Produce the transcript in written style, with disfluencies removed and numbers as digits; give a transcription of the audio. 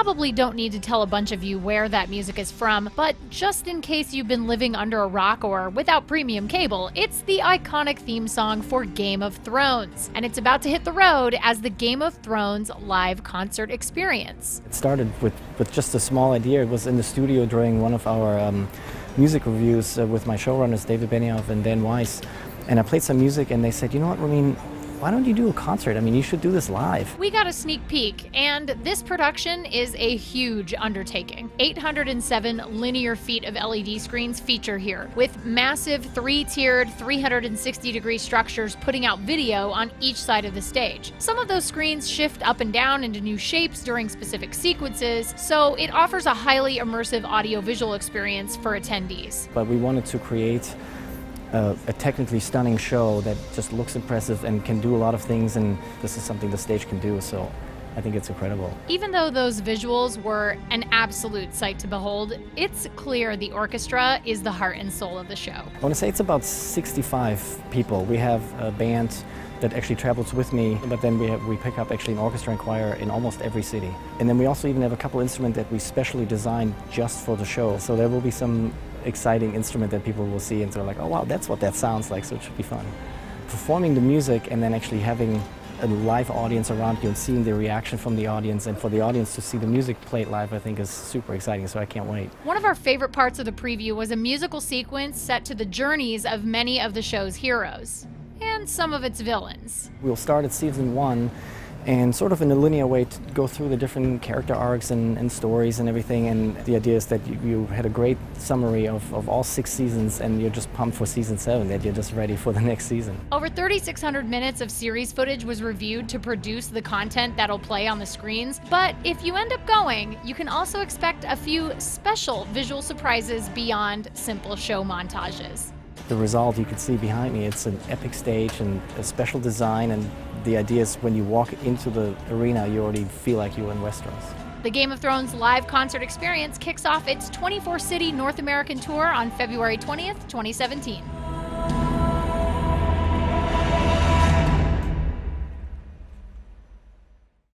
probably don't need to tell a bunch of you where that music is from, but just in case you've been living under a rock or without premium cable, it's the iconic theme song for Game of Thrones, and it's about to hit the road as the Game of Thrones live concert experience. It started with just a small idea. It was in the studio during one of our music reviews with my showrunners, David Benioff and Dan Weiss, and I played some music and they said, you know what, Ramin, why don't you do a concert? I mean, you should do this live. We got a sneak peek, and this production is a huge undertaking. 807 linear feet of LED screens feature here, with massive 3-tiered, 360-degree structures putting out video on each side of the stage. Some of those screens shift up and down into new shapes during specific sequences, so it offers a highly immersive audio-visual experience for attendees. But we wanted to create a technically stunning show that just looks impressive and can do a lot of things, and this is something the stage can do, so I think it's incredible. Even though those visuals were an absolute sight to behold, it's clear the orchestra is the heart and soul of the show. I want to say it's about 65 people. We have a band that actually travels with me, but then we pick up actually an orchestra and choir in almost every city. And then we also even have a couple instruments that we specially designed just for the show. So there will be some exciting instrument that people will see and they're like, oh wow, that's what that sounds like, so it should be fun. Performing the music and then actually having a live audience around you and seeing the reaction from the audience, and for the audience to see the music played live, I think is super exciting, so I can't wait. One of our favorite parts of the preview was a musical sequence set to the journeys of many of the show's heroes, and some of its villains. We'll start at season 1 and sort of in a linear way to go through the different character arcs and stories and everything, and the idea is that you had a great summary of all 6 seasons and you're just pumped for season 7, that you're just ready for the next season. Over 3,600 minutes of series footage was reviewed to produce the content that'll play on the screens, but if you end up going, you can also expect a few special visual surprises beyond simple show montages. The result you can see behind me, it's an epic stage and a special design, and the idea is when you walk into the arena, you already feel like you're in Westeros. The Game of Thrones live concert experience kicks off its 24-city North American tour on February 20th, 2017.